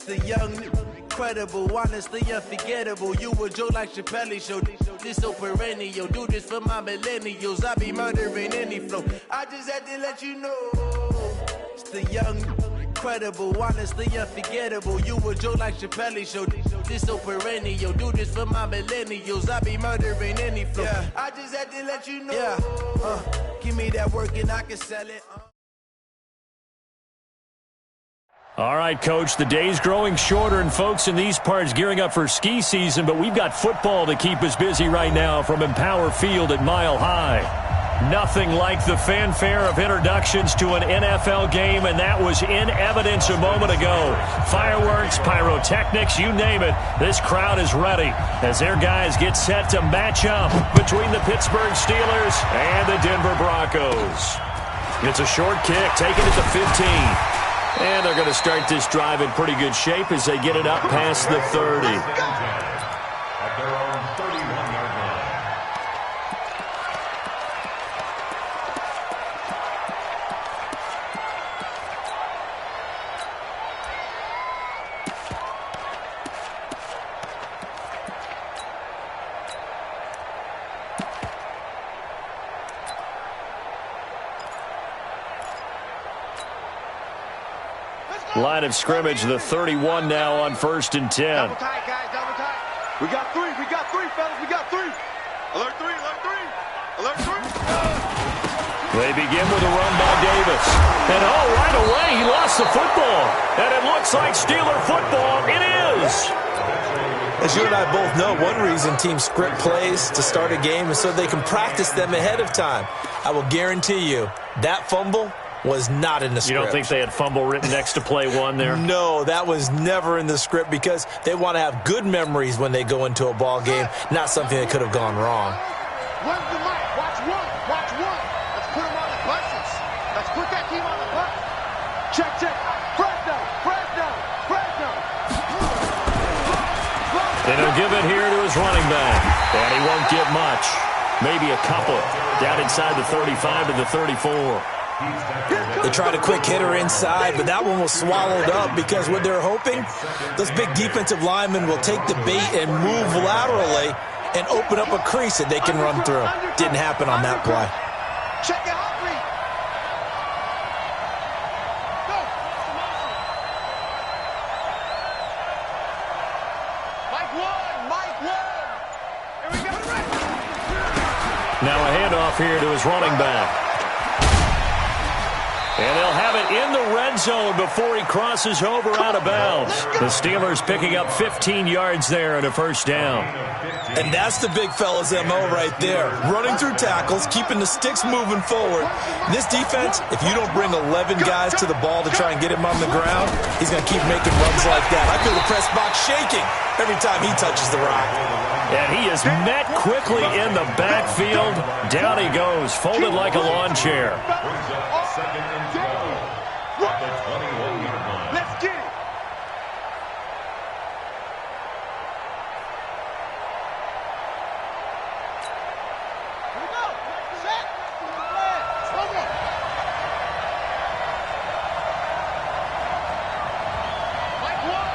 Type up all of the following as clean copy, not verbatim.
The young, incredible, honestly unforgettable. You a joke like Chappelle Show. This so perennial. Do this for my millennials. I be murdering any flow. I just had to let you know. It's the young, incredible, honestly unforgettable. You a joke like Chappelle Show. This so perennial. Do this for my millennials. I be murdering any flow. Yeah. I just had to let you know. Yeah. Give me that work and I can sell it. All right, Coach, the day's growing shorter, and folks in these parts gearing up for ski season, but we've got football to keep us busy right now from Empower Field at Mile High. Nothing like the fanfare of introductions to an NFL game, and that was in evidence a moment ago. Fireworks, pyrotechnics, you name it. This crowd is ready as their guys get set to match up between the Pittsburgh Steelers and the Denver Broncos. It's a short kick, taken at the 15. And they're going to start this drive in pretty good shape as they get it up past the 30. At their own 31-yard line. Line of scrimmage, the 31 now on 1st and 10. Double tight, guys, double tight. We got three, fellas, we got three. Alert three, alert three, alert three. They begin with a run by Davis. And right away, he lost the football. And it looks like Steeler football. It is. As you and I both know, one reason teams script plays to start a game is so they can practice them ahead of time. I will guarantee you that fumble was not in the script. You don't think they had fumble written next to play one there? No, that was never in the script because they want to have good memories when they go into a ball game, not something that could have gone wrong. Where's the mic? Watch one, watch one. Let's put them on the buses. Let's put that team on the bus. Check, check. Fresno, Fresno, Fresno. And he'll give it here to his running back. And he won't get much. Maybe a couple. Down inside the 35 to the 34. They tried a quick hitter inside, but that one was swallowed up because what they're hoping, those big defensive linemen will take the bait and move laterally and open up a crease that they can run through. Didn't happen on that play. Check it out, Reed. Go. Mike one, Mike one. Here we go. Now a handoff here to his running back. And they'll have it in the red zone before he crosses over out of bounds. The Steelers picking up 15 yards there and a first down. And that's the big fella's MO right there. Running through tackles, keeping the sticks moving forward. This defense, if you don't bring 11 guys to the ball to try and get him on the ground, he's going to keep making runs like that. I feel the press box shaking every time he touches the rock. And he is met quickly in the backfield. Down he goes, folded like a lawn chair. Second and 12 at the 21-yard line. Let's get it. Here we go. Set. Mike one.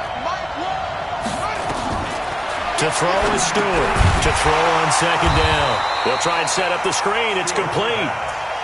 To throw is Stewart. To throw on second down. They'll try and set up the screen. It's complete.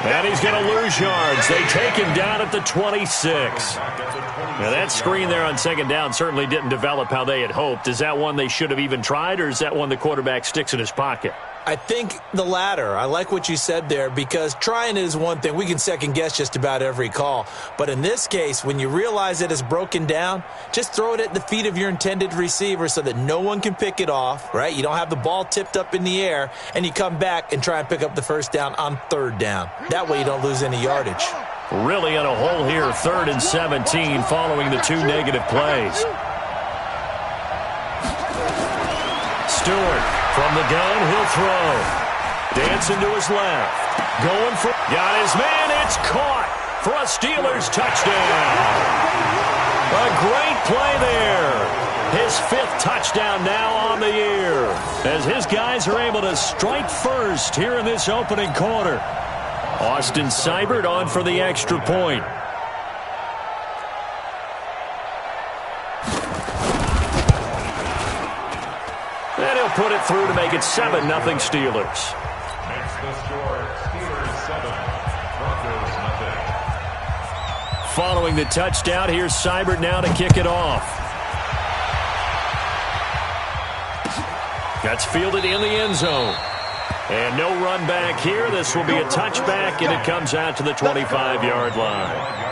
And he's going to lose yards. They take him down at the 26. Now, that screen there on second down certainly didn't develop how they had hoped. Is that one they should have even tried, or is that one the quarterback sticks in his pocket? I think the latter. I like what you said there because trying it is one thing. We can second-guess just about every call. But in this case, when you realize it is broken down, just throw it at the feet of your intended receiver so that no one can pick it off, right? You don't have the ball tipped up in the air, and you come back and try and pick up the first down on third down. That way you don't lose any yardage. Really in a hole here, 3rd and 17 following the 2 negative plays. Stewart from the gun, he'll throw. Dancing to his left. Going for, got his man, it's caught for a Steelers touchdown. A great play there. His 5th touchdown now on the year. As his guys are able to strike first here in this opening quarter. Austin Seibert on for the extra point. he'll put it through to make it 7-0 Steelers. Makes the score Steelers 7, Broncos nothing. Following the touchdown, here's Seibert now to kick it off. That's fielded in the end zone. And no run back here. This will be a touchback, and it comes out to the 25-yard line.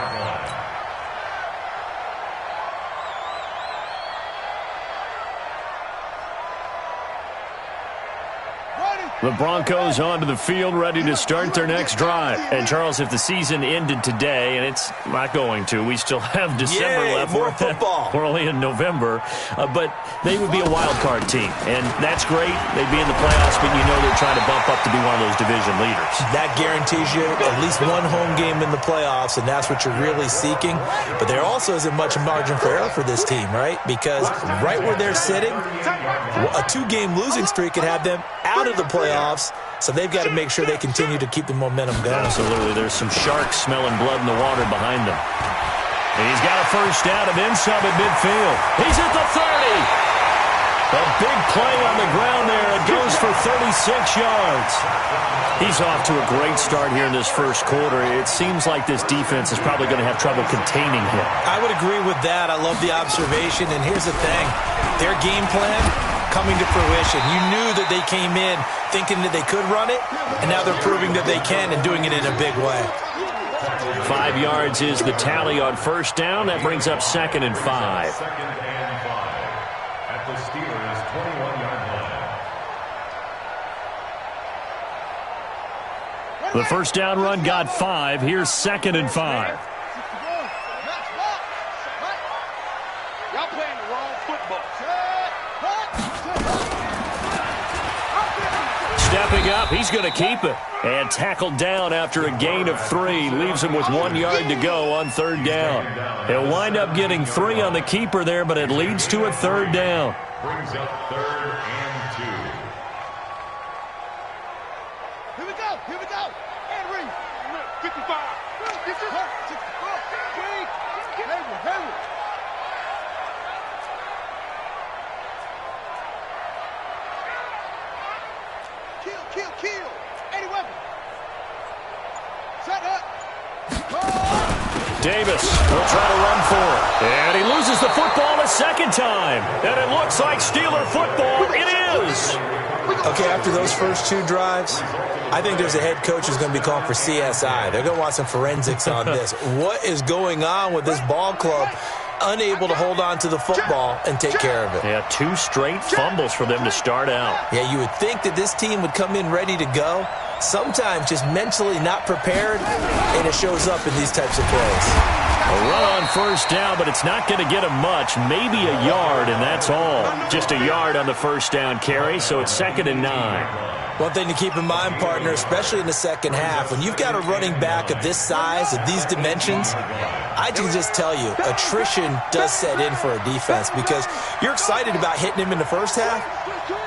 The Broncos onto the field, ready to start their next drive. And, Charles, if the season ended today, and it's not going to, we still have December left. More football. We're only in November. But they would be a wild card team, and that's great. They'd be in the playoffs, but you know they're trying to bump up to be one of those division leaders. That guarantees you at least one home game in the playoffs, and that's what you're really seeking. But there also isn't much margin for error for this team, right? Because right where they're sitting, a 2-game losing streak could have them out of the playoffs, so they've got to make sure they continue to keep the momentum going. Absolutely. There's some sharks smelling blood in the water behind them. And he's got a first down and then some at midfield. He's at the 30. A big play on the ground there. It goes for 36 yards. He's off to a great start here in this first quarter. It seems like this defense is probably going to have trouble containing him. I would agree with that. I love the observation. And here's the thing. Their game plan coming to fruition. You knew that they came in thinking that they could run it, and now they're proving that they can and doing it in a big way. 5 yards is the tally on first down. That brings up 2nd and 5. 2nd and 5 at the Steelers' 21-yard line. The first down run got 5. Here's 2nd and 5. Y'all playing the wrong football. Stepping up, he's going to keep it. And tackled down after a gain of 3. Leaves him with 1 yard to go on 3rd down. He'll wind up getting 3 on the keeper there, but it leads to a 3rd down. Brings up 3rd and 2. Here we go. Here we go. And Reed. 55. 64. Hayward. Kill. Any weapon. Set up. Davis will try to run for it. And he loses the football a second time. And it looks like Steeler football. It is. Okay, after those first 2 drives, I think there's a head coach who's going to be calling for CSI. They're going to want some forensics on this. What is going on with this ball club? Unable to hold on to the football and take care of it. Yeah, 2 straight fumbles for them to start out. Yeah, you would think that this team would come in ready to go. Sometimes just mentally not prepared, and it shows up in these types of plays. A run on first down, but it's not going to get him much. Maybe a yard, and that's all. Just a yard on the first down carry, so it's 2nd and 9. One thing to keep in mind, partner, especially in the second half, when you've got a running back of this size, of these dimensions, I can just tell you, attrition does set in for a defense because you're excited about hitting him in the first half,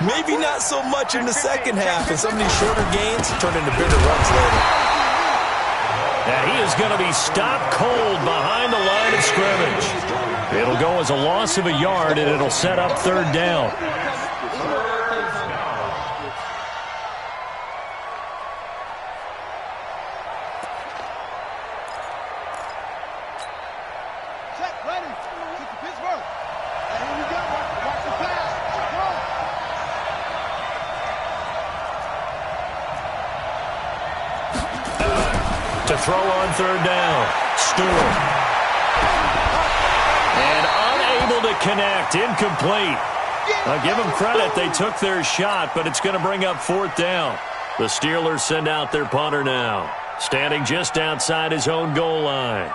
maybe not so much in the second half, and some of these shorter gains turn into bigger runs later. And he is going to be stopped cold behind the line of scrimmage. It'll go as a loss of a yard, and it'll set up 3rd down. To throw on 3rd down. Stewart. And unable to connect. Incomplete. I'll give them credit. They took their shot, but it's going to bring up 4th down. The Steelers send out their punter now. Standing just outside his own goal line.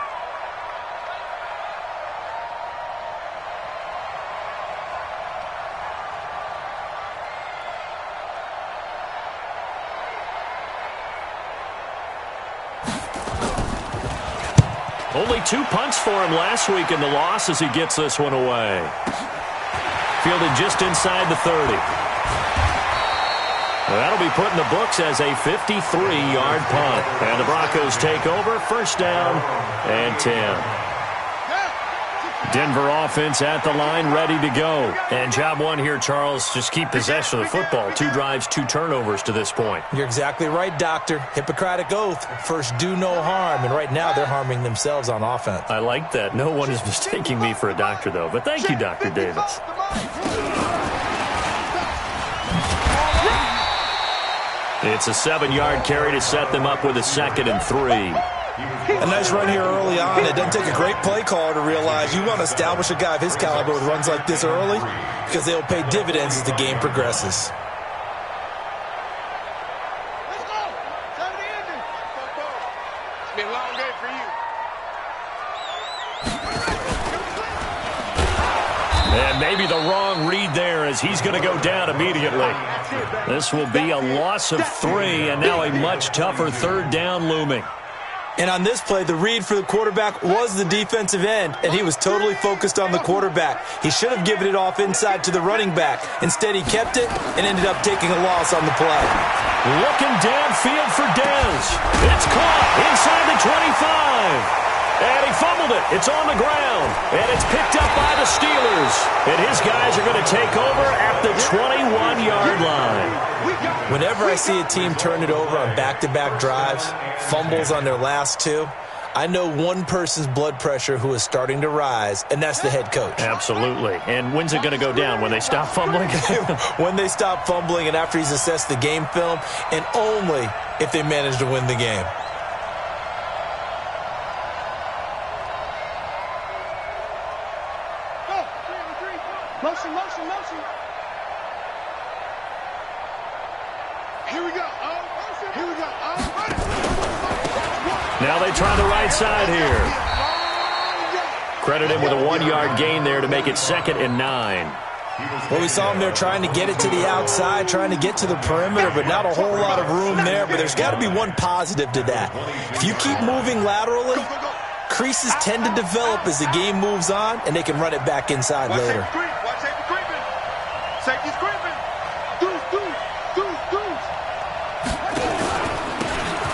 Only 2 punts for him last week in the loss as he gets this one away. Fielded just inside the 30. Well, that'll be put in the books as a 53-yard punt. And the Broncos take over. 1st down and 10. Denver offense at the line, ready to go. And job one here, Charles, just keep possession of the football. 2 drives, 2 turnovers to this point. You're exactly right, Doctor. Hippocratic oath. First, do no harm. And right now, they're harming themselves on offense. I like that. No one is mistaking me for a doctor, though. But thank you, Dr. Davis. It's a 7-yard carry to set them up with a 2nd and 3. A nice run here early on. It doesn't take a great play caller to realize you want to establish a guy of his caliber with runs like this early because they'll pay dividends as the game progresses. Let's go. Time to end it. It's been a long day for you. And maybe the wrong read there as he's going to go down immediately. This will be a loss of 3, and now a much tougher 3rd down looming. And on this play, the read for the quarterback was the defensive end, and he was totally focused on the quarterback. He should have given it off inside to the running back. Instead, he kept it and ended up taking a loss on the play. Looking downfield for Dez. It's caught inside the 25. And he fumbled it. It's on the ground. And it's picked up by the Steelers. And his guys are going to take over at the 21-yard line. Whenever I see a team turn it over on back-to-back drives, fumbles on their last 2, I know one person's blood pressure who is starting to rise, and that's the head coach. Absolutely. And when's it going to go down? When they stop fumbling? When they stop fumbling and after he's assessed the game film, and only if they manage to win the game. Motion, motion, motion. Here we go. Here we go. Now they try the right side here. Credit him with a 1-yard gain there to make it 2nd and 9. Well, we saw him there trying to get it to the outside, trying to get to the perimeter, but not a whole lot of room there. But there's got to be one positive to that. If you keep moving laterally, creases tend to develop as the game moves on, and they can run it back inside later. Watch safety creeping. Safety's creeping. Deuce, deuce, deuce, deuce.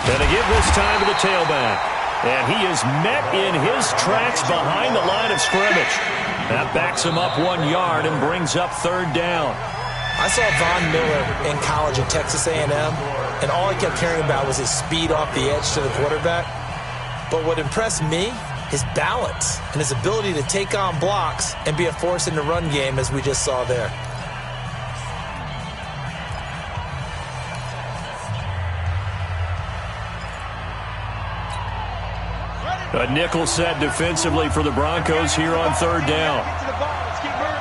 Gonna give this time to the tailback. And he is met in his tracks behind the line of scrimmage. That backs him up 1 yard and brings up 3rd down. I saw Von Miller in college at Texas A&M, and all I kept hearing about was his speed off the edge to the quarterback. But what impressed me, his balance and his ability to take on blocks and be a force in the run game, as we just saw there. A nickel set defensively for the Broncos here on 3rd down. Get to the ball. Let's keep moving.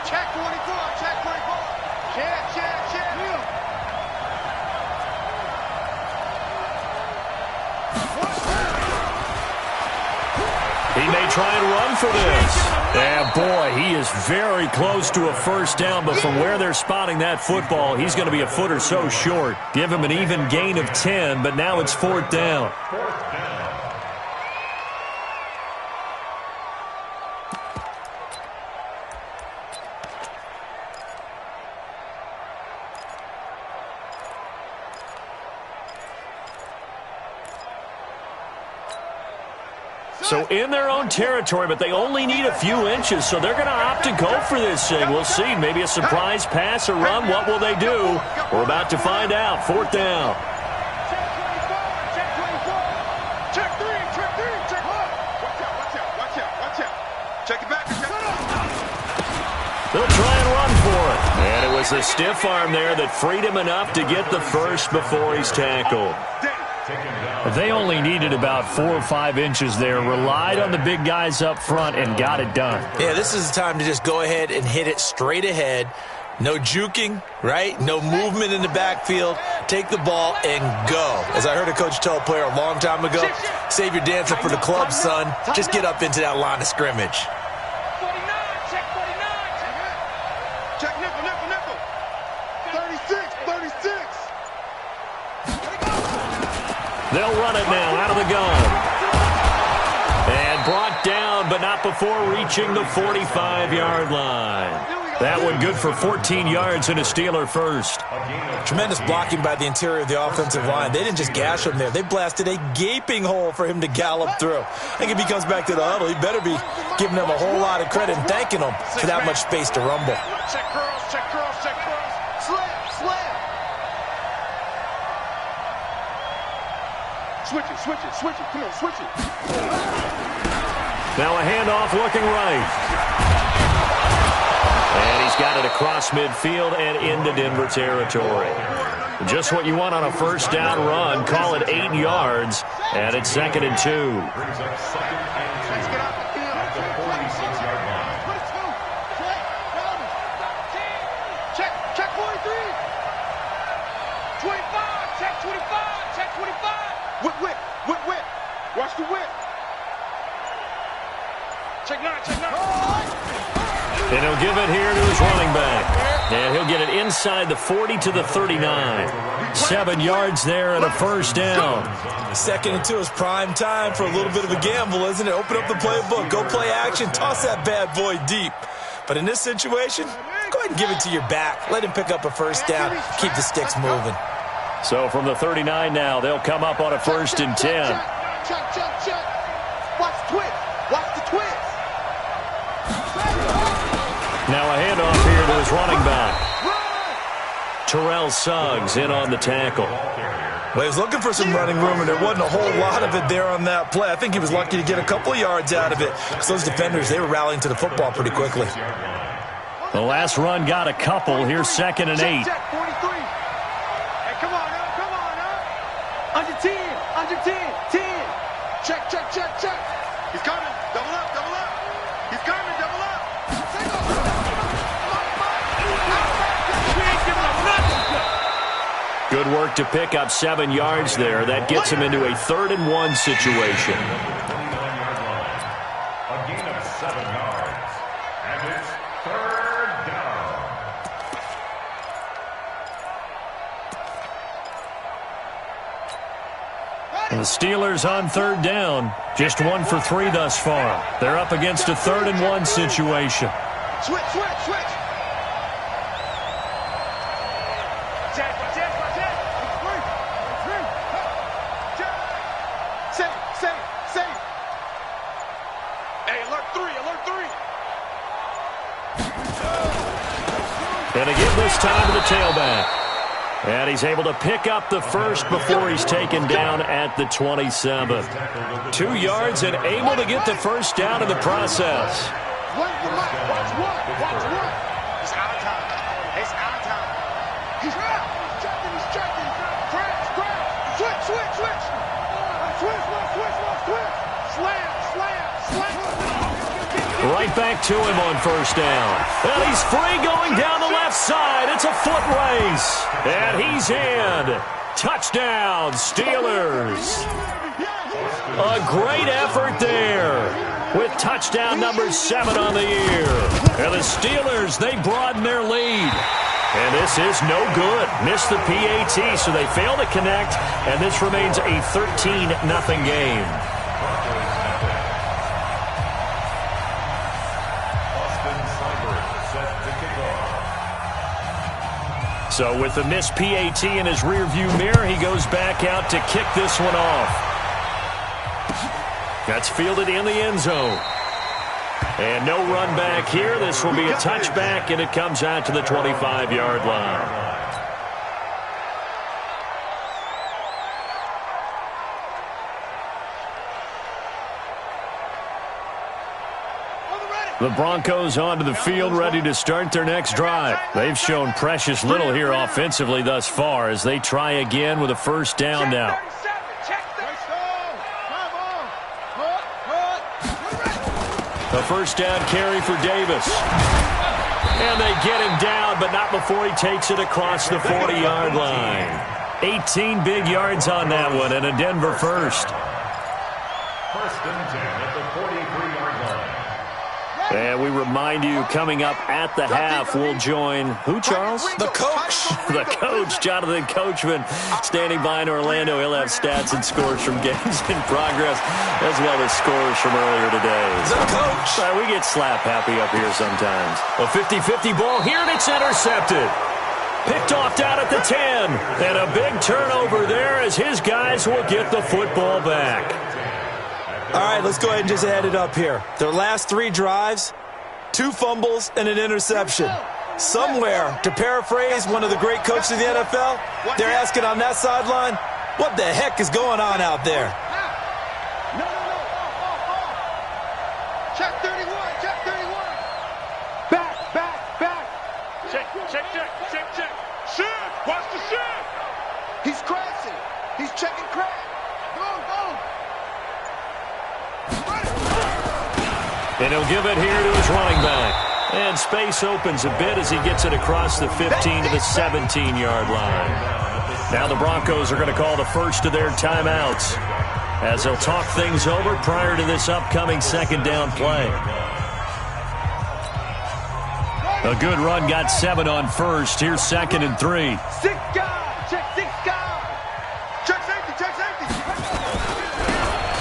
Check 24. Check 24. Check, check, check. He may try and run for this. And boy, he is very close to a 1st down, but from where they're spotting that football, he's going to be a foot or so short. Give him an even gain of 10, but now it's 4th down. So in their own territory, but they only need a few inches, so they're going to opt to go for this thing. We'll see. Maybe a surprise pass or run. What will they do? We're about to find out. 4th down. Check 24. Check 3. Check 3. Check 1. Watch out. Watch out. Watch out. Watch out. Check it back. They'll try and run for it. And it was a stiff arm there that freed him enough to get the first before he's tackled. They only needed about 4 or 5 inches there, relied on the big guys up front, and got it done. Yeah, this is the time to just go ahead and hit it straight ahead. No juking, right? No movement in the backfield. Take the ball and go. As I heard a coach tell a player a long time ago, save your dancing for the club, son. Just get up into that line of scrimmage. 49. Check 49. Check nickel, nickel, nickel. 36. 36. They'll run it now out of the gun. And brought down, but not before reaching the 45-yard line. That one good for 14 yards and a Steeler first. Tremendous blocking by the interior of the offensive line. They didn't just gash him there. They blasted a gaping hole for him to gallop through. I think if he comes back to the huddle, he better be giving them a whole lot of credit and thanking them for that much space to rumble. Check curls, check curls, check curls. Slam, slam. Switch it, switch it, switch it. Come on, switch it. Now a handoff looking right. And he's got it across midfield and into Denver territory. Just what you want on a first down run. Call it 8 yards, and it's 2nd and 2. Brings up 2nd and 2 at the 46-yard line. Check 43. 25, check 25, check 25. Whip. Watch the whip. Check 9, check 9. And he'll give it here to his running back. And he'll get it inside the 40 to the 39. 7 yards there and a first down. 2nd and 2 is prime time for a little bit of a gamble, isn't it? Open up the playbook, go play action, toss that bad boy deep. But in this situation, go ahead and give it to your back. Let him pick up a first down, keep the sticks moving. So from the 39 now, they'll come up on a 1st and 10. Check. Watch the twist. Watch the twist. Now a handoff here to his running back. Terrell Suggs in on the tackle. Well, he was looking for some running room, and there wasn't a whole lot of it there on that play. I think he was lucky to get a couple of yards out of it, because those defenders, they were rallying to the football pretty quickly. The last run got a couple. Here's 2nd and 8. Check 43. Hey, come on up. Under 10. 10. Check. He's coming. Double up. He's coming. Double up. Good work to pick up 7 yards there. That gets him into a 3rd and 1 situation. A gain of 7 yards. And it's 3rd down. And the Steelers on 3rd down. Just 1 for 3 thus far. They're up against a 3rd and 1 situation. Switch. Check. Safe. Hey, alert 3. And again this time to the tailback. And he's able to pick up the first before he's taken down at the 27. 2 yards and able to get the first down in the process. Watch one. It's out of time. He's checking. Crash. Switch. Slam. Right back to him on first down. And he's free going down the left side. It's a foot race. And he's in. Touchdown, Steelers. A great effort there with touchdown number 7 on the year. And the Steelers, they broaden their lead. And this is no good. Missed the PAT, so they fail to connect. And this remains a 13-0 game. So with the missed PAT in his rearview mirror, he goes back out to kick this one off. That's fielded in the end zone. And no run back here. This will be a touchback, and it comes out to the 25-yard line. The Broncos onto the field, ready to start their next drive. They've shown precious little here offensively thus far as they try again with a first down now. A first down carry for Davis. And they get him down, but not before he takes it across the 40-yard line. 18 big yards on that one, and a Denver first. First and 10 at the 43-yard line. And we remind you, coming up at the half, we'll join who, Charles? The coach. The coach, Jonathan Coachman, standing by in Orlando. He'll have stats and scores from games in progress, as well as scores from earlier today. The coach. We get slap happy up here sometimes. A 50-50 ball here, and it's intercepted. Picked off down at the 10. And a big turnover there as his guys will get the football back. All right, let's go ahead and just add it up here. Their last 3 drives, 2 fumbles and an interception. Somewhere, to paraphrase one of the great coaches of the NFL, they're asking on that sideline, what the heck is going on out there? No. Check 31. Back. Check. Shift. Watch the shift. He's crashing. He's checking crash. Go. And he'll give it here to his running back. And space opens a bit as he gets it across the 15 to the 17-yard line. Now the Broncos are going to call the first of their timeouts as they'll talk things over prior to this upcoming second down play. A good run got 7 on first. Here's 2nd and 3. 6 guys. Check 6 guys. Check safety.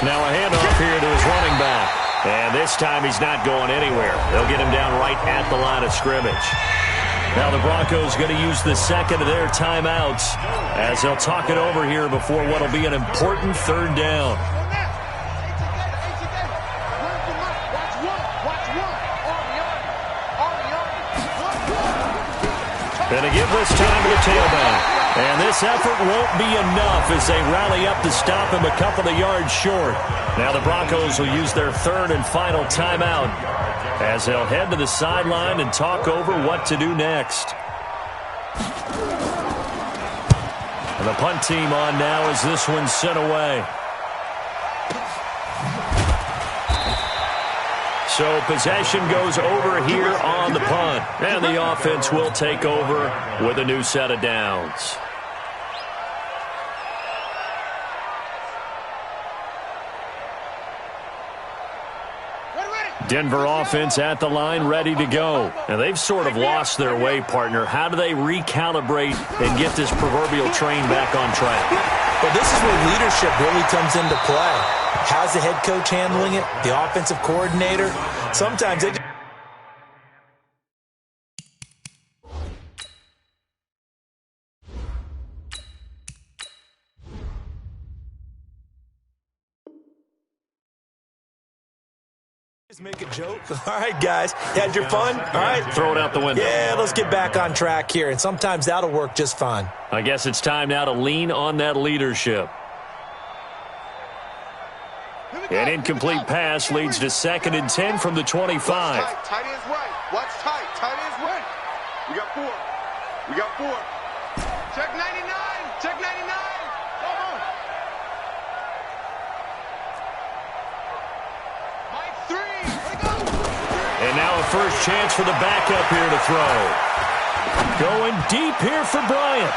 Now a handoff here to his running back. And this time he's not going anywhere. They'll get him down right at the line of scrimmage. Now the Broncos going to use the second of their timeouts as they'll talk it over here before what will be an important third down. And to give this time to the tailback. And this effort won't be enough as they rally up to stop him a couple of yards short. Now the Broncos will use their third and final timeout as they'll head to the sideline and talk over what to do next. And the punt team on now as this one's sent away. So possession goes over here on the punt. And the offense will take over with a new set of downs. Denver offense at the line, ready to go. And they've sort of lost their way, partner. How do they recalibrate and get this proverbial train back on track? Well, this is where leadership really comes into play. How's the head coach handling it? The offensive coordinator? Sometimes they just make a joke. All right, guys. Had your fun? All right. Throw it out the window. Yeah, let's get back on track here. And sometimes that'll work just fine. I guess it's time now to lean on that leadership. An incomplete pass leads to 2nd and 10 from the 25. Tight ends right. Watch tight. Tight ends right. We got 4. Check 99. Check 99. Come on. Mike 3. And now a first chance for the backup here to throw. Going deep here for Bryant.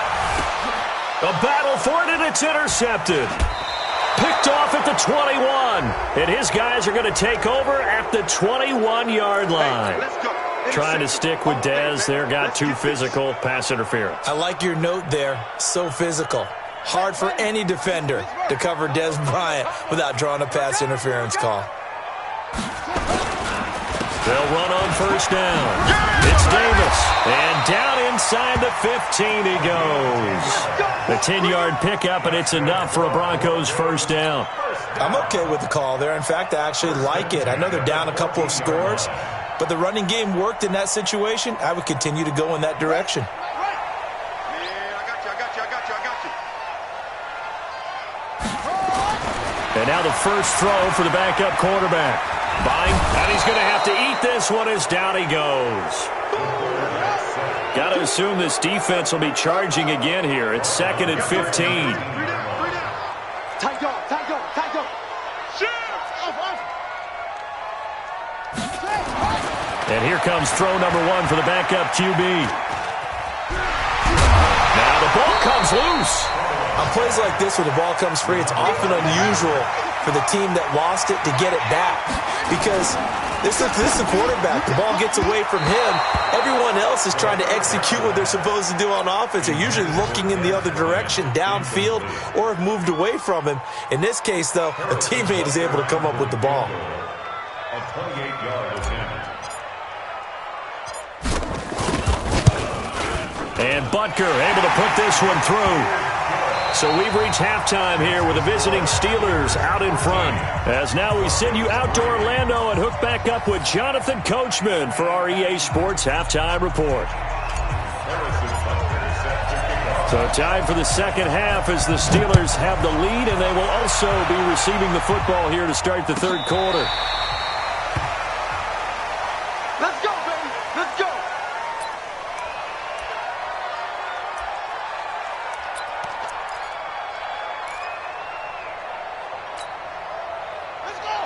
A battle for it, and it's intercepted. Picked off at the 21. And his guys are going to take over at the 21-yard line. Trying to stick with Dez there, got too physical. Pass interference. I like your note there. So physical. Hard for any defender to cover Dez Bryant without drawing a pass interference call. They'll run on first down. It's Davis. And down inside the 15 he goes. A 10-yard pickup, and it's enough for a Broncos first down. I'm okay with the call there. In fact, I actually like it. I know they're down a couple of scores, but the running game worked in that situation. I would continue to go in that direction. Yeah, I got you. And now the first throw for the backup quarterback. Buying, and he's going to have to eat this one as down he goes. Got to assume this defense will be charging again here. It's 2nd and 15. Tight go. And here comes throw number 1 for the backup QB. Now the ball comes loose. On plays like this where the ball comes free, it's often unusual for the team that lost it to get it back because This is the quarterback. The ball gets away from him. Everyone else is trying to execute what they're supposed to do on offense. They're usually looking in the other direction, downfield, or have moved away from him. In this case, though, a teammate is able to come up with the ball. A 28-yard attempt. And Butker able to put this one through. So we've reached halftime here with the visiting Steelers out in front. As now we send you out to Orlando and hook back up with Jonathan Coachman for our EA Sports Halftime Report. So time for the second half as the Steelers have the lead, and they will also be receiving the football here to start the third quarter. Let's go, baby. Let's go.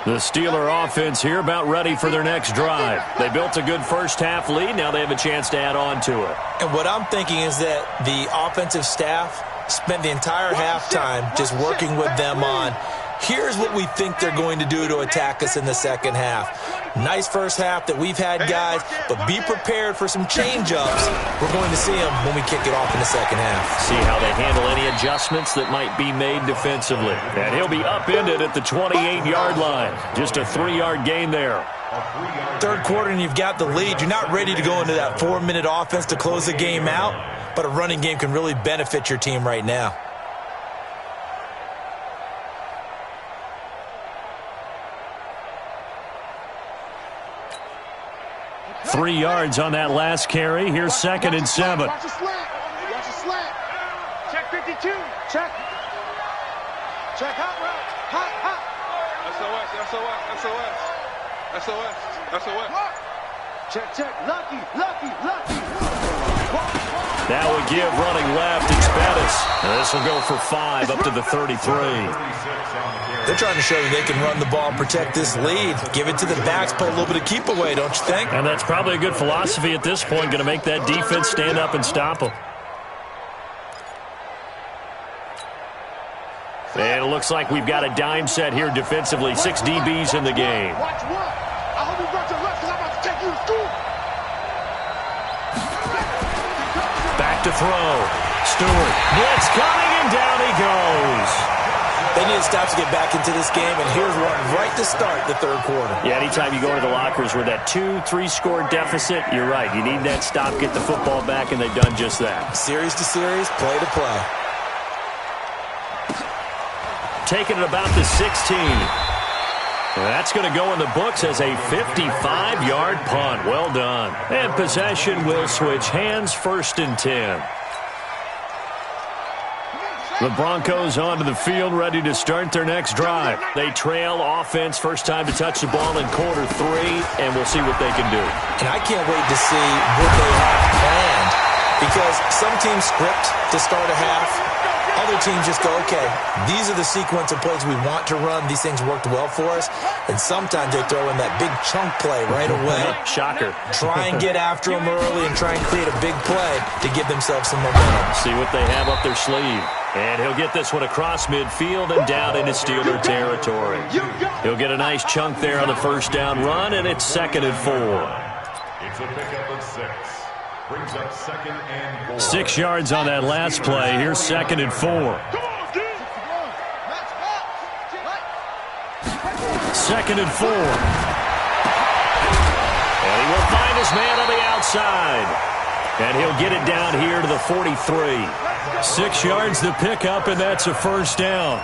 The Steeler offense here about ready for their next drive. They built a good first half lead. Now they have a chance to add on to it. And what I'm thinking is that the offensive staff spent the entire halftime just working with them on, here's what we think they're going to do to attack us in the second half. Nice first half that we've had, guys, but be prepared for some change-ups. We're going to see them when we kick it off in the second half. See how they handle any adjustments that might be made defensively. And he'll be upended at the 28-yard line. Just a 3-yard gain there. Third quarter and you've got the lead. You're not ready to go into that 4-minute offense to close the game out, but a running game can really benefit your team right now. 3 yards on that last carry. Here's 2nd and 7. Watch the slant. Watch the slant. Check 52. Check. Check hot route. Hot, hot. SOS, SOS, SOS. SOS, SOS. Check, check. Lucky, lucky, lucky. That would give running left. It's Bettis. This will go for 5 up to the 33. They're trying to show that they can run the ball and protect this lead. Give it to the backs, play a little bit of keep away, don't you think? And that's probably a good philosophy at this point, going to make that defense stand up and stop them. And it looks like we've got a dime set here defensively. 6 DBs in the game. Watch what? I hope you brought your left because I'm about to take you to school. Back to throw. Stewart. Blitz coming, and down he goes. They need to stop to get back into this game, and here's one right to start the third quarter. Yeah, anytime you go to the lockers with that 2-3 score deficit, you're right. You need that stop, get the football back, and they've done just that. Series to series, play to play. Taking it about the 16. That's going to go in the books as a 55-yard punt. Well done. And possession will switch hands, 1st and 10. The Broncos onto the field, ready to start their next drive. They trail offense, first time to touch the ball in quarter 3, and we'll see what they can do. And I can't wait to see what they have planned, because some teams script to start a half. Other teams just go, okay, these are the sequence of plays we want to run. These things worked well for us. And sometimes they throw in that big chunk play right away. Shocker. Try and get after them early and try and create a big play to give themselves some momentum. See what they have up their sleeve. And he'll get this one across midfield and down into Steeler territory. He'll get a nice chunk there on the first down run, and it's 2nd and 4. It's a pickup of 6. Brings up 2nd and 4. 6 yards on that last play. Here's 2nd and 4. 2nd and 4. And he will find his man on the outside. And he'll get it down here to the 43. 6 yards to pick up, and that's a first down.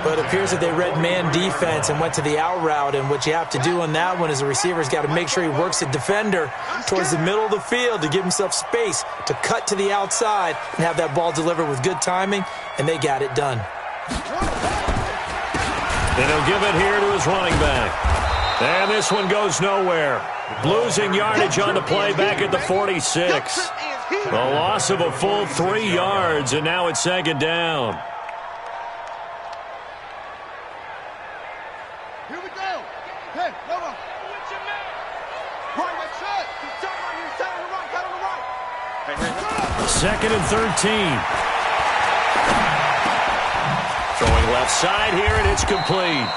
But it appears that they read man defense and went to the out route, and what you have to do on that one is the receiver's got to make sure he works the defender towards the middle of the field to give himself space to cut to the outside and have that ball delivered with good timing, and they got it done. And he'll give it here to his running back. And this one goes nowhere. Losing yardage on the play back at the 46. The loss of a full 3 yards, and now it's 2nd down. Here we go. Hey, come on. Right, that's it. Turn on your side on the right, cut on the right. Hey. 2nd and 13. Throwing left side here, and it's complete.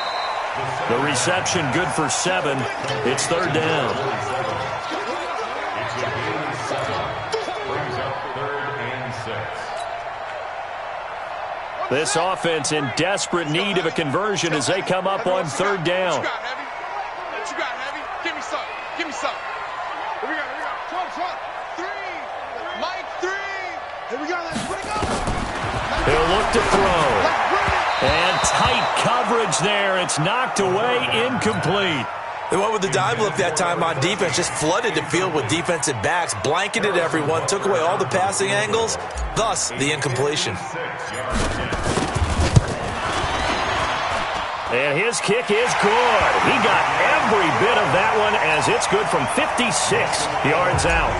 The reception good for 7. It's third down. It's a gain of 7. Brings up 3rd and 6. This offense in desperate need of a conversion as they come up on third down. What you got, Heavy? Give me some. Give me some. Here we go. 12. 3. Mike 3. Here we go. Let's bring up. He'll look to throw. And tight coverage there. It's knocked away, incomplete. They went with the dive look that time on defense, just flooded the field with defensive backs, blanketed everyone, took away all the passing angles, thus the incompletion. And his kick is good. He got every bit of that one as it's good from 56 yards out.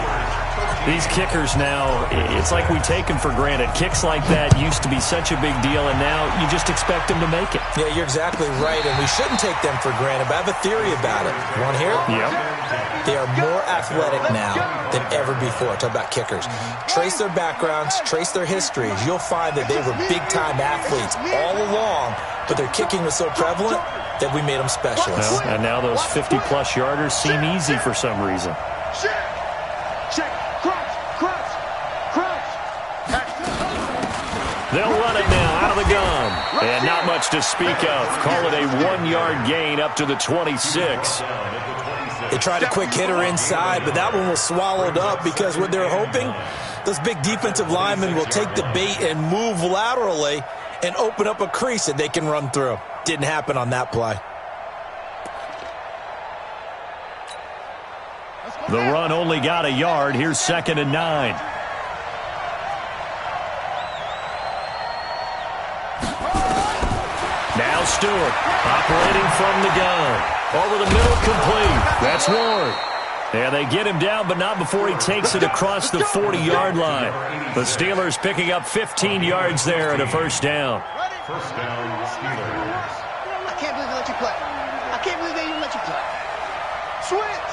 These kickers now, it's like we take them for granted. Kicks like that used to be such a big deal, and now you just expect them to make it. Yeah, you're exactly right, and we shouldn't take them for granted, but I have a theory about it. You want to hear it? Yep. They are more athletic now than ever before. Talk about kickers. Trace their backgrounds, trace their histories. You'll find that they were big-time athletes all along, but their kicking was so prevalent that we made them specialists. Well, and now those 50-plus yarders seem easy for some reason. They'll run it now out of the gun. And not much to speak of. Call it a 1-yard gain up to the 26. They tried a quick hitter inside, but that one was swallowed up because what they're hoping, those big defensive linemen will take the bait and move laterally and open up a crease that they can run through. Didn't happen on that play. The run only got a yard. Here's 2nd and 9. Now Stewart operating from the gun. Over the middle, complete. That's Ward. And they get him down, but not before he takes it across the 40-yard line. The Steelers picking up 15 yards there and a first down. First down, Steelers. I can't believe they let you play. I can't believe they even let you play. Switch!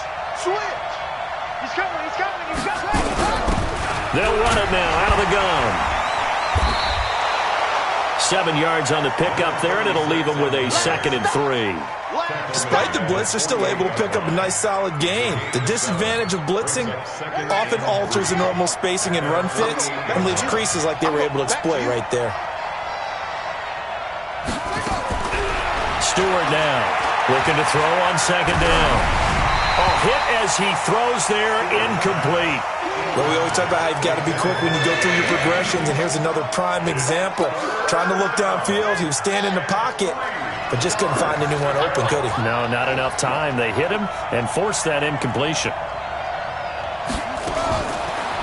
He's coming. They'll run it now out of the gun. 7 yards on the pickup there, and it'll leave them with a 2nd and 3. Despite the blitz, they're still able to pick up a nice, solid gain. The disadvantage of blitzing often alters the normal spacing and run fits and leaves creases like they were able to exploit right there. Stewart now looking to throw on 2nd down. Hit as he throws there, incomplete. Well, we always talk about how you've got to be quick when you go through your progressions, and here's another prime example. Trying to look downfield, he was standing in the pocket, but just couldn't find anyone open, could he? No, not enough time. They hit him and forced that incompletion.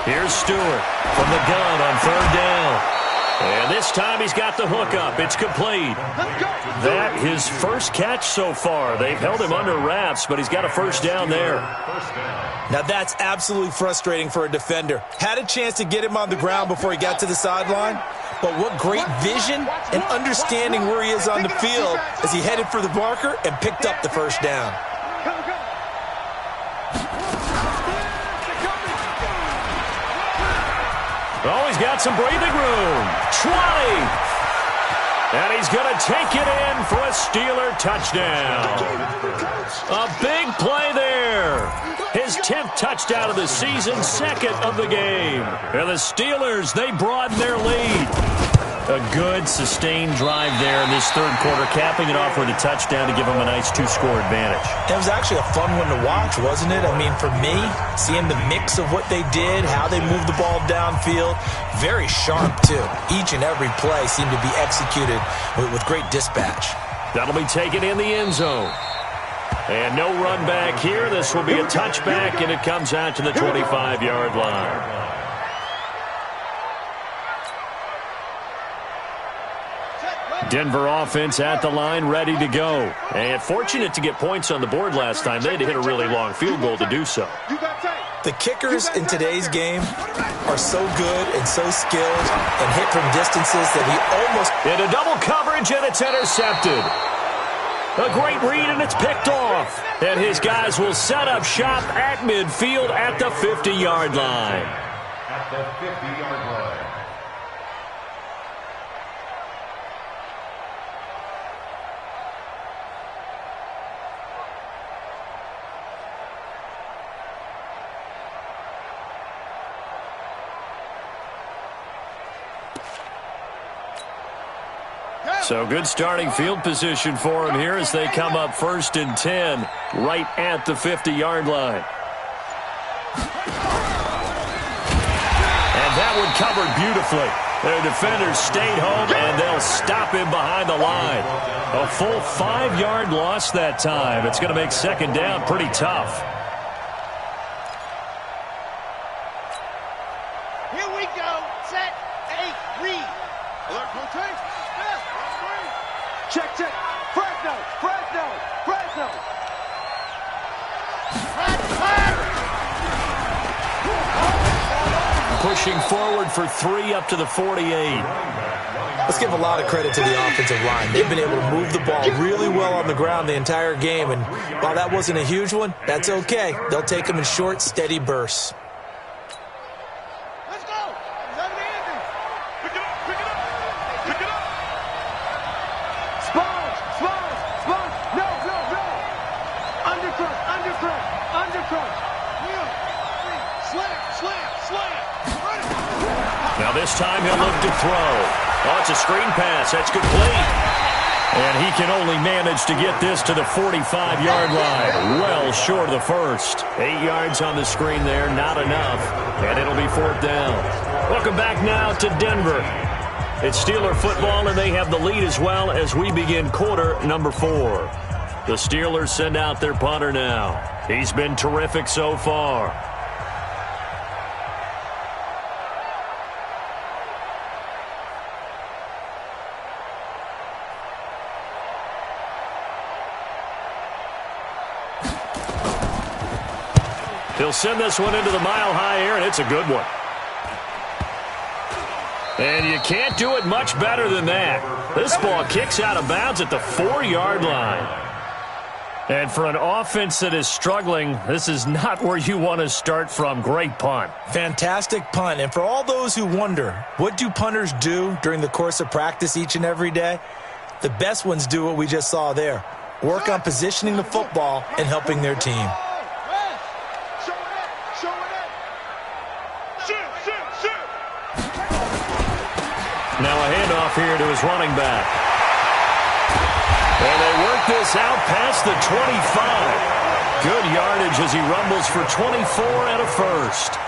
Here's Stewart from the gun on 3rd down. And this time he's got the hook up. It's complete. That his first catch so far. They've held him under wraps, but he's got a first down there. Now that's absolutely frustrating for a defender. Had a chance to get him on the ground before he got to the sideline, but what great vision and understanding where he is on the field as he headed for the marker and picked up the first down. Oh, he's got some breathing room. 20. And he's going to take it in for a Steeler touchdown. A big play there. His 10th touchdown of the season, 2nd of the game. And the Steelers, they broaden their lead. A good, sustained drive there in this 3rd quarter, capping it off with a touchdown to give them a nice 2-score advantage. It was actually a fun one to watch, wasn't it? I mean, for me, seeing the mix of what they did, how they moved the ball downfield, very sharp, too. Each and every play seemed to be executed with great dispatch. That'll be taken in the end zone. And no run back here. This will be a touchback, and it comes out to the 25-yard line. Denver offense at the line, ready to go. And fortunate to get points on the board last time. They had to hit a really long field goal to do so. The kickers in today's game are so good and so skilled and hit from distances that he almost... Into double coverage, and it's intercepted. A great read, and it's picked off. And his guys will set up shop at midfield at the 50-yard line. At the 50-yard line. So good starting field position for him here as they come up 1st and 10 right at the 50-yard line. And that one covered beautifully. Their defenders stayed home, and they'll stop him behind the line. A full 5-yard loss that time. It's going to make 2nd down pretty tough. Here we go. Set, 8, read. Alert, rotate. Check, check. Fresno, Fresno, Fresno. Pushing forward for 3 up to the 48. Let's give a lot of credit to the offensive line. They've been able to move the ball really well on the ground the entire game, and while that wasn't a huge one, that's okay. They'll take them in short, steady bursts. Let's go. Pick it up, pick it up, pick it up. Sponge, sponge, sponge. No, no, no. Undercrush, undercrush, undercrush. Slam, slam, slam. Now this time he'll look to throw. Oh, it's a screen pass. That's complete. And he can only manage to get this to the 45-yard line. Well short of the first. 8 yards on the screen there, not enough. And it'll be 4th down. Welcome back now to Denver. It's Steeler football, and they have the lead as well as we begin quarter number 4. The Steelers send out their punter now. He's been terrific so far. He'll send this one into the mile-high air, and it's a good one. And you can't do it much better than that. This ball kicks out of bounds at the 4-yard line. And for an offense that is struggling, this is not where you want to start from. Great punt. Fantastic punt. And for all those who wonder, what do punters do during the course of practice each and every day? The best ones do what we just saw there. Work on positioning the football and helping their team. Now a handoff here to his running back. And they work this out past the 25. Good yardage as he rumbles for 24 and a first.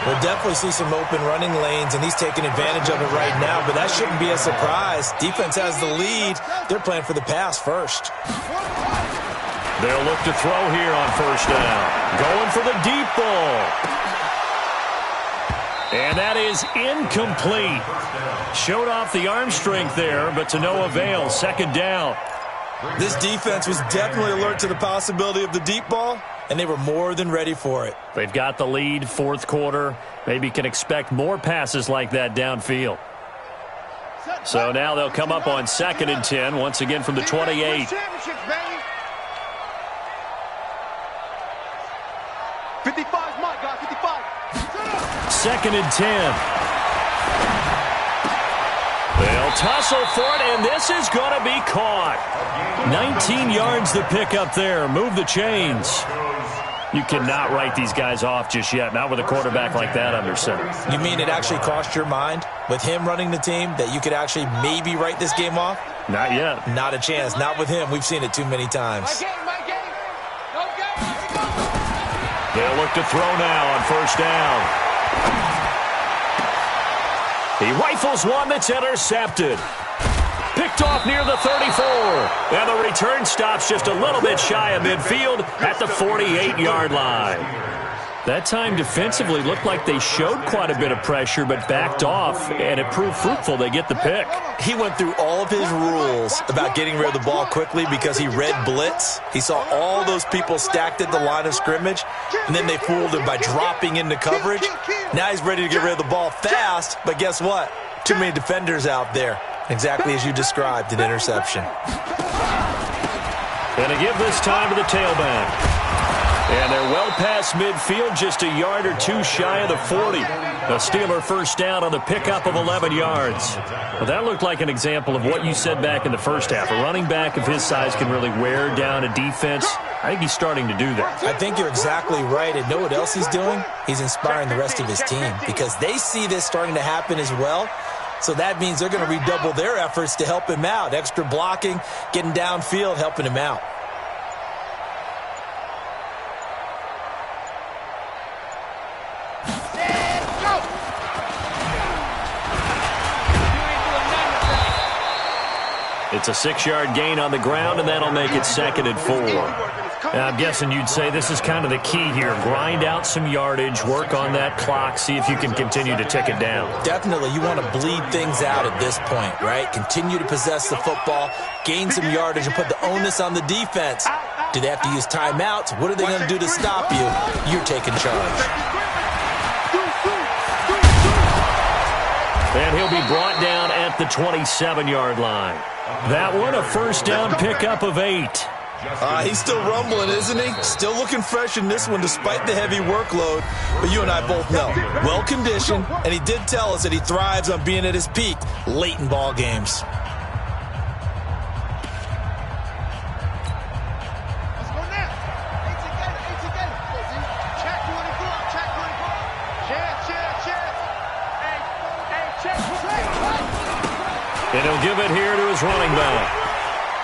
We'll definitely see some open running lanes, and he's taking advantage of it right now, but that shouldn't be a surprise. Defense has the lead. They're playing for the pass first. They'll look to throw here on 1st down. Going for the deep ball. And that is incomplete. Showed off the arm strength there, but to no avail. 2nd down. This defense was definitely alert to the possibility of the deep ball, and they were more than ready for it. They've got the lead, 4th quarter. Maybe can expect more passes like that downfield. So now they'll come up on 2nd and 10, once again from the 28. 55's my guy, 55. 2nd and 10. They'll tussle for it, and this is going to be caught. 19 yards to pick up there. Move the chains. You cannot write these guys off just yet, not with a quarterback like that under center. You mean it actually crossed your mind with him running the team that you could actually maybe write this game off? Not yet. Not a chance. Not with him. We've seen it too many times. They'll look to throw now on 1st down. He rifles one that's intercepted. Picked off near the 34. And the return stops just a little bit shy of midfield at the 48-yard line. That time defensively looked like they showed quite a bit of pressure but backed off, and it proved fruitful. They get the pick. He went through all of his rules about getting rid of the ball quickly because he read blitz. He saw all those people stacked at the line of scrimmage, and then they fooled him by dropping into coverage. Now he's ready to get rid of the ball fast, but guess what? Too many defenders out there. Exactly as you described, an interception. And to give this time to the tailback. And they're well past midfield, just a yard or two shy of the 40. The Steeler 1st down on the pickup of 11 yards. Well, that looked like an example of what you said back in the first half. A running back of his size can really wear down a defense. I think he's starting to do that. I think you're exactly right. And know what else he's doing? He's inspiring the rest of his team because they see this starting to happen as well. So that means they're going to redouble their efforts to help him out. Extra blocking, getting downfield, helping him out. It's a 6-yard gain on the ground, and that'll make it 2nd and 4. Now, I'm guessing you'd say this is kind of the key here. Grind out some yardage, work on that clock, see if you can continue to tick it down. Definitely. You want to bleed things out at this point, right? Continue to possess the football, gain some yardage, and put the onus on the defense. Do they have to use timeouts? What are they going to do to stop you? You're taking charge. And he'll be brought down at the 27-yard line. That one, a first down pickup of 8. He's still rumbling, isn't he? Still looking fresh in this one despite the heavy workload. But you and I both know, well-conditioned, and he did tell us that he thrives on being at his peak late in ball games. And he'll give it here to his running back.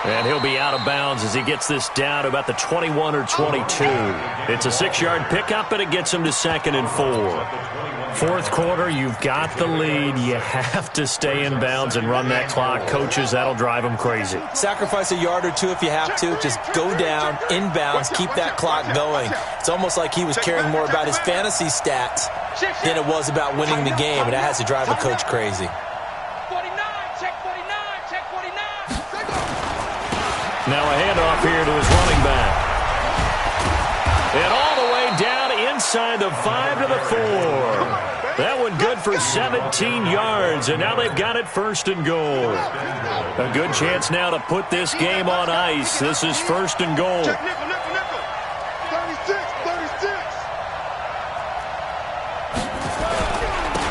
And he'll be out of bounds as he gets this down to about the 21 or 22. It's a 6-yard pickup, and it gets him to 2nd and 4. Fourth quarter, you've got the lead. You have to stay in bounds and run that clock. Coaches, that'll drive them crazy. Sacrifice a yard or two if you have to. Just go down, in bounds, keep that clock going. It's almost like he was caring more about his fantasy stats than it was about winning the game, and that has to drive a coach crazy. Now a handoff here to his running back. And all the way down inside the 5 to the 4. That one good for 17 yards, and now they've got it 1st and goal. A good chance now to put this game on ice. This is 1st and goal. 36.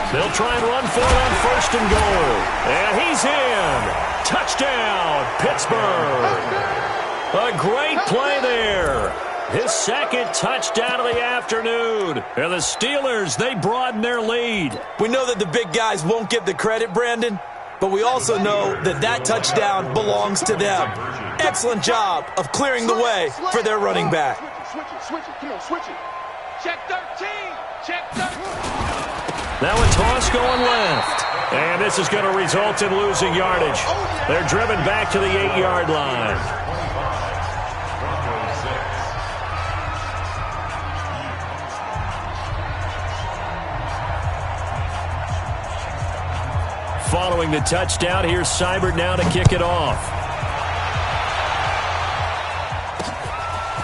They'll try and run for it on 1st and goal. And he's in. Touchdown, Pittsburgh. A great play there. His 2nd touchdown of the afternoon. And the Steelers, they broaden their lead. We know that the big guys won't get the credit, Brandon, but we also know that that touchdown belongs to them. Excellent job of clearing the way for their running back. Switch it. Come on, switch it. Check 13. Check 13. Now a toss going left. And this is going to result in losing yardage. They're driven back to the 8-yard line. Following the touchdown, here's Seibert now to kick it off.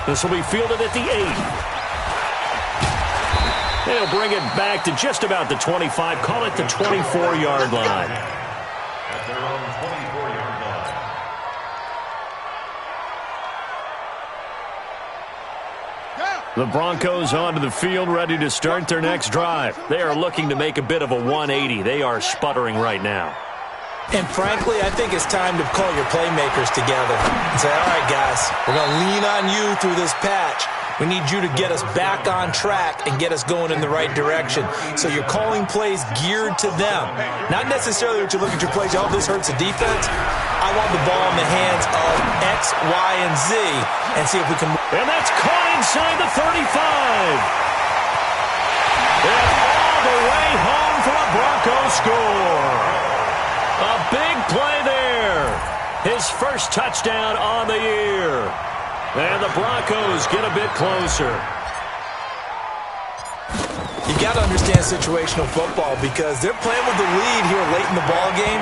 This will be fielded at the 8. They'll bring it back to just about the 25. Call it the 24-yard line. At their own 24-yard line. The Broncos onto the field, ready to start their next drive. They are looking to make a bit of a 180. They are sputtering right now. And frankly, I think it's time to call your playmakers together and say, all right, guys, we're going to lean on you through this patch. We need you to get us back on track and get us going in the right direction. So you're calling plays geared to them. Not necessarily that you look at your plays, oh, this hurts the defense. I want the ball in the hands of X, Y, and Z and see if we can. And that's caught inside the 35. And all the way home for a Broncos score. A big play there. His first touchdown on the year. And the Broncos get a bit closer. You got to understand situational football because they're playing with the lead here late in the ball game.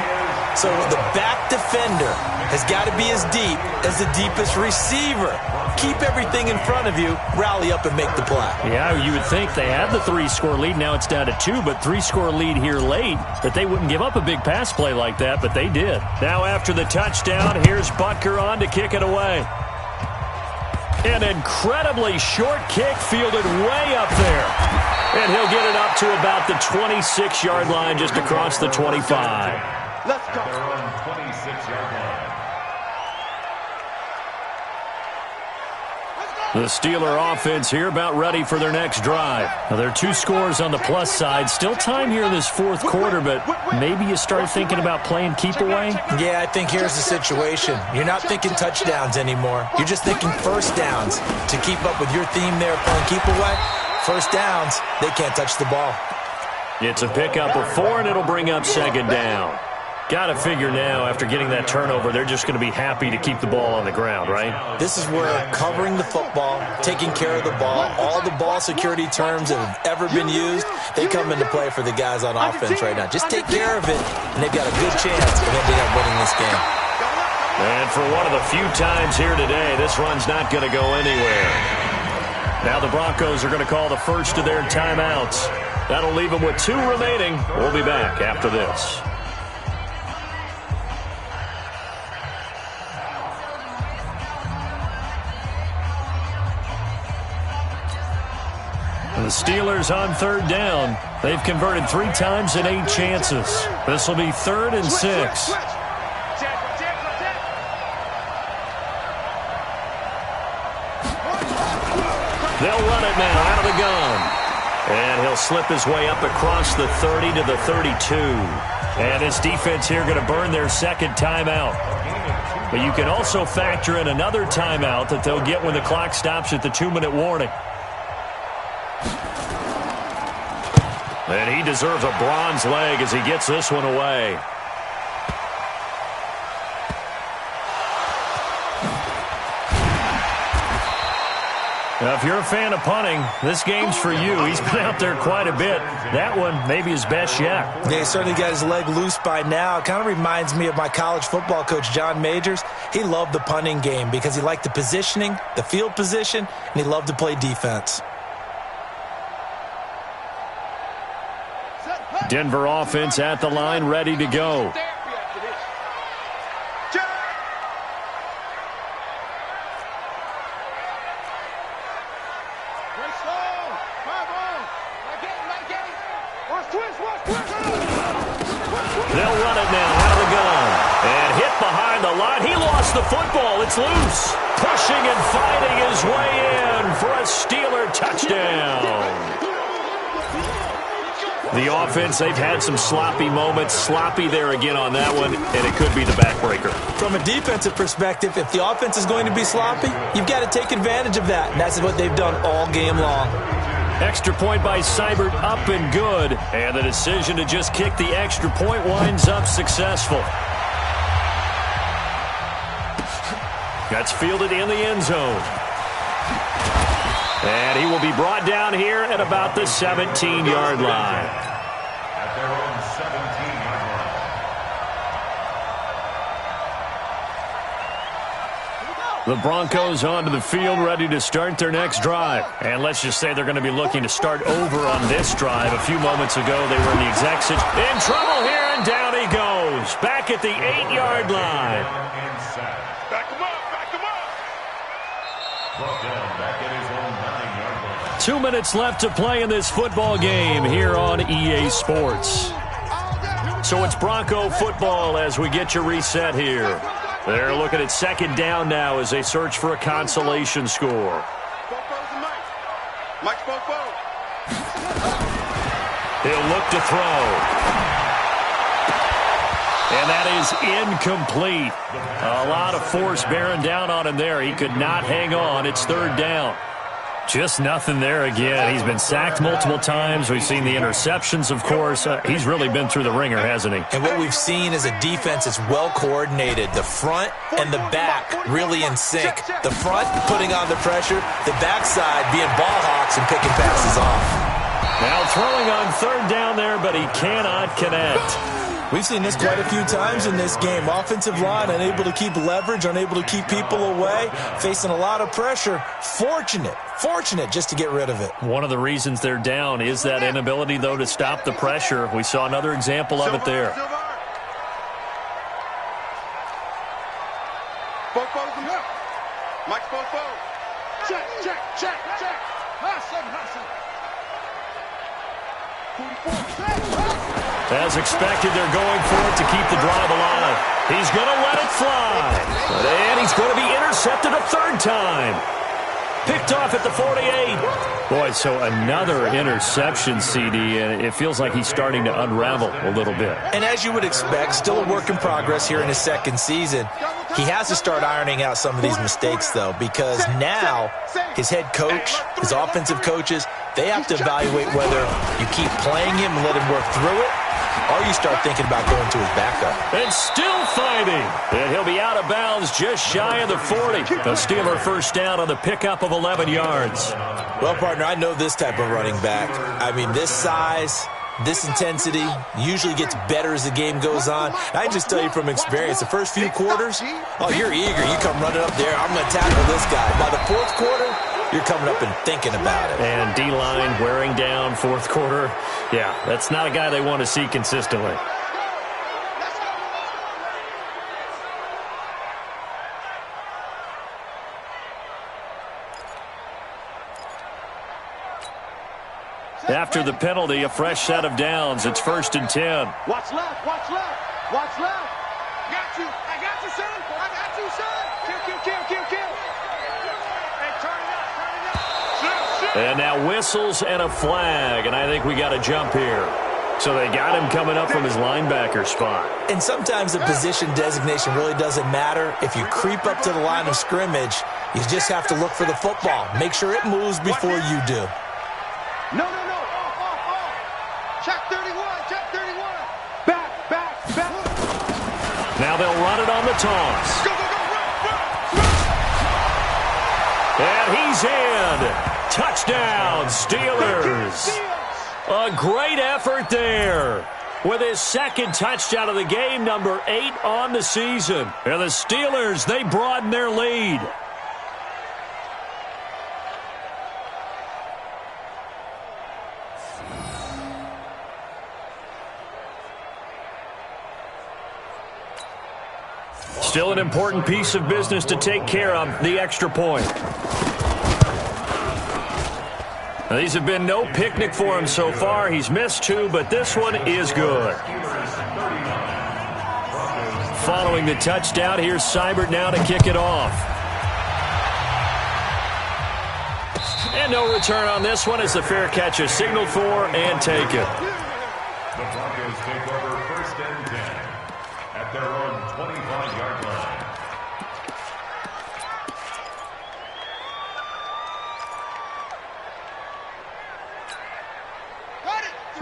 So the back defender has got to be as deep as the deepest receiver. Keep everything in front of you, rally up and make the play. Yeah, you would think they had the 3-score lead. Now it's down to 2, but 3-score lead here late, that they wouldn't give up a big pass play like that, but they did. Now after the touchdown, here's Butker on to kick it away. An incredibly short kick fielded way up there. And he'll get it up to about the 26-yard line just across the 25. Let's go. Their own 26-yard line. The Steeler offense here about ready for their next drive. Now, there are 2 scores on the plus side. Still time here in this fourth quarter, but maybe you start thinking about playing keep away? Yeah, I think here's the situation. You're not thinking touchdowns anymore. You're just thinking first downs. To keep up with your theme there, playing keep away, first downs, they can't touch the ball. It's a pickup of 4, and it'll bring up second down. Got to figure now, after getting that turnover, they're just going to be happy to keep the ball on the ground, right? This is where covering the football, taking care of the ball, all the ball security terms that have ever been used, they come into play for the guys on offense right now. Just take care of it, and they've got a good chance of ending up winning this game. And for one of the few times here today, this run's not going to go anywhere. Now the Broncos are going to call the first of their timeouts. That'll leave them with 2 remaining. We'll be back after this. The Steelers on third down. They've converted 3 times in 8 chances. This will be 3rd and 6. They'll run it now out of the gun. And he'll slip his way up across the 30 to the 32. And this defense here going to burn their second timeout. But you can also factor in another timeout that they'll get when the clock stops at the 2-minute warning. And he deserves a bronze leg as he gets this one away. Now, if you're a fan of punting, this game's for you. He's been out there quite a bit. That one, maybe his best yet. Yeah, he certainly got his leg loose by now. It kind of reminds me of my college football coach, John Majors. He loved the punting game because he liked the positioning, the field position, and he loved to play defense. Denver offense at the line, ready to go. They'll run it now out of the gun. And hit behind the line. He lost the football. It's loose. Pushing and fighting his way in for a Steeler touchdown. The offense, they've had some sloppy moments. Sloppy there again on that one, and it could be the backbreaker. From a defensive perspective, if the offense is going to be sloppy, you've got to take advantage of that, and that's what they've done all game long. Extra point by Seibert, up and good. And the decision to just kick the extra point winds up successful. That's fielded in the end zone. And he will be brought down here at about the 17-yard line. At their own 17-yard line. The Broncos onto the field, ready to start their next drive. And let's just say they're going to be looking to start over on this drive. A few moments ago, they were in the exact situation. In trouble here, and down he goes. Back at the 8-yard line. Back him up, back him up. Brought down back at his own 9-yard line. 2 minutes left to play in this football game here on EA Sports. So it's Bronco football as we get you reset here. They're looking at second down now as they search for a consolation score. Mike's Bobo. He'll look to throw. And that is incomplete. A lot of force bearing down on him there. He could not hang on. It's third down. Just nothing there again. He's been sacked multiple times. We've seen the interceptions, of course. He's really been through the ringer, hasn't he? And what we've seen is a defense that's well coordinated. The front and the back really in sync. The front putting on the pressure, the backside being ball hawks and picking passes off. Now throwing on third down there, but he cannot connect. We've seen this quite a few times in this game. Offensive line unable to keep leverage, unable to keep people away, facing a lot of pressure. Fortunate just to get rid of it. One of the reasons they're down is that inability, though, to stop the pressure. We saw another example of it there. Mike's Bobo. Check. As expected, they're going for it to keep the drive alive. He's going to let it fly. And he's going to be intercepted a third time. Picked off at the 48. Boy, so another interception, CD, and it feels like he's starting to unravel a little bit. And as you would expect, still a work in progress here in his second season. He has to start ironing out some of these mistakes, though, because now his head coach, his offensive coaches, they have to evaluate whether you keep playing him and let him work through it, or you start thinking about going to his backup. And still fighting. And he'll be out of bounds just shy of the 40. A Steeler first down on the pickup of 11 yards. Well, partner, I know this type of running back. I mean, this size, this intensity usually gets better as the game goes on. I can just tell you from experience, the first few quarters, oh, you're eager. You come running up there, I'm going to tackle this guy. By the fourth quarter, you're coming up and thinking about it. And D-line wearing down fourth quarter. Yeah, that's not a guy they want to see consistently. After the penalty, a fresh set of downs. It's 1st and 10. Watch left, watch left, watch left. Got you. I got you, son. I got you, son. Kill. Hey, turn it up. And now whistles and a flag, and I think we got a jump here. So they got him coming up from his linebacker spot. And sometimes the position designation really doesn't matter. If you creep up to the line of scrimmage, you just have to look for the football. Make sure it moves before you do. No. Check 31. Back. Now they'll run it on the toss. Go, run. And he's in. Touchdown, Steelers. A great effort there. With his second touchdown of the game, number 8 on the season. And the Steelers, they broaden their lead. Still an important piece of business to take care of, the extra point. Now, these have been no picnic for him so far. He's missed 2, but this one is good. Following the touchdown, here's Seibert now to kick it off. And no return on this one as the fair catch is signaled for and taken. The Broncos take over 1st and 10 at their own 25-yard line.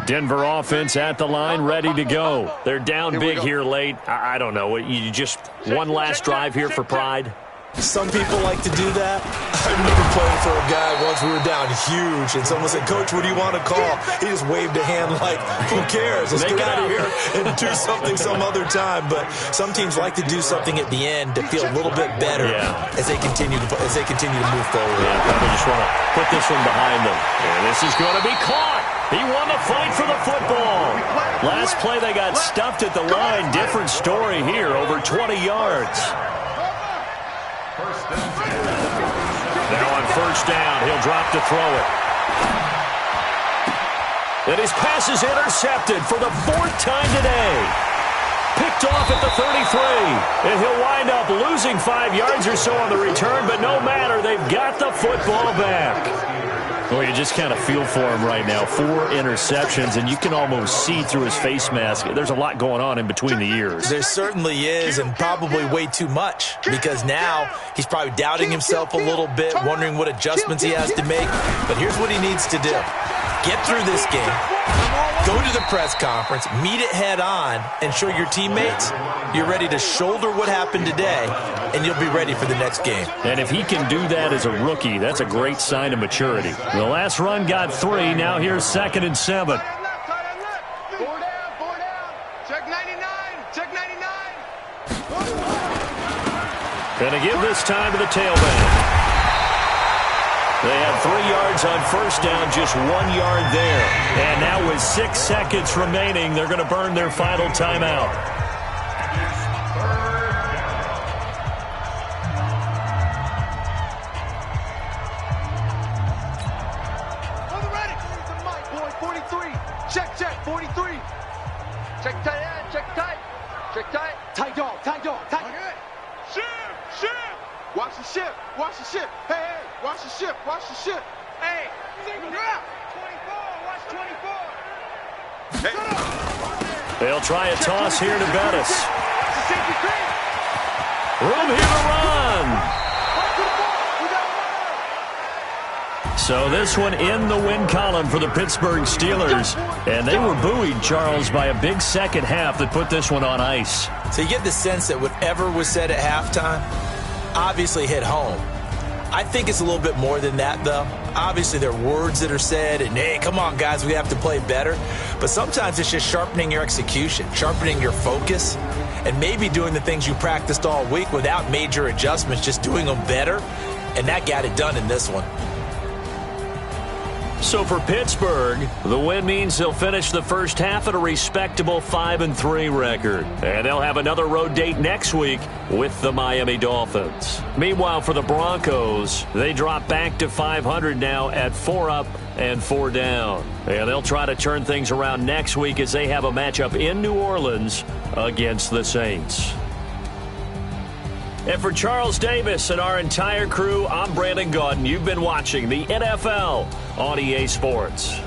Denver offense at the line, ready to go. They're down big here late. I don't know. You just one last drive here for pride? Some people like to do that. I remember playing for a guy once. We were down huge, and someone said, "Coach, what do you want to call?" He just waved a hand like, "Who cares? Let's get out of here and do something some other time." But some teams like to do something at the end to feel a little bit better as they continue to move forward. Yeah, probably just want to put this one behind them. And this is going to be caught. He won the fight for the football. Last play, they got stuffed at the line. Different story here, over 20 yards. Now on 1st down, he'll drop to throw it. And his pass is intercepted for the 4th time today. Picked off at the 33. And he'll wind up losing 5 yards or so on the return, but no matter, they've got the football back. Well, you just kind of feel for him right now. 4 interceptions, and you can almost see through his face mask. There's a lot going on in between the ears. There certainly is, and probably way too much, because now he's probably doubting himself a little bit, wondering what adjustments he has to make. But here's what he needs to do. Get through this game, go to the press conference, meet it head on, and show your teammates you're ready to shoulder what happened today, and you'll be ready for the next game. And if he can do that as a rookie, that's a great sign of maturity. The last run got 3. Now here's 2nd and 7. 4 down. Check 99. Gonna give this time to the tailback. They had 3 yards on 1st down, just 1 yard there. And now with 6 seconds remaining, they're going to burn their final timeout. On the ready. The mic, boy, 43. Check, 43. Check tight end, check tight. Tight dog. Okay. Shift. Watch the ship. Watch the ship. Hey, hey. Watch the ship. Watch the ship. Hey. You're out. 24. Watch 24. Hey. They'll try a toss here to Bettis. Room here to run. So this one in the win column for the Pittsburgh Steelers. And they were buoyed, Charles, by a big second half that put this one on ice. So you get the sense that whatever was said at halftime obviously hit home. I think it's a little bit more than that, though. Obviously, there are words that are said, and, hey, come on, guys, we have to play better. But sometimes it's just sharpening your execution, sharpening your focus, and maybe doing the things you practiced all week without major adjustments, just doing them better. And that got it done in this one. So for Pittsburgh, the win means they'll finish the first half at a respectable 5-3 record. And they'll have another road date next week with the Miami Dolphins. Meanwhile, for the Broncos, they drop back to 500 now at 4 up and 4 down. And they'll try to turn things around next week as they have a matchup in New Orleans against the Saints. And for Charles Davis and our entire crew, I'm Brandon Gaudin. You've been watching the NFL on EA Sports.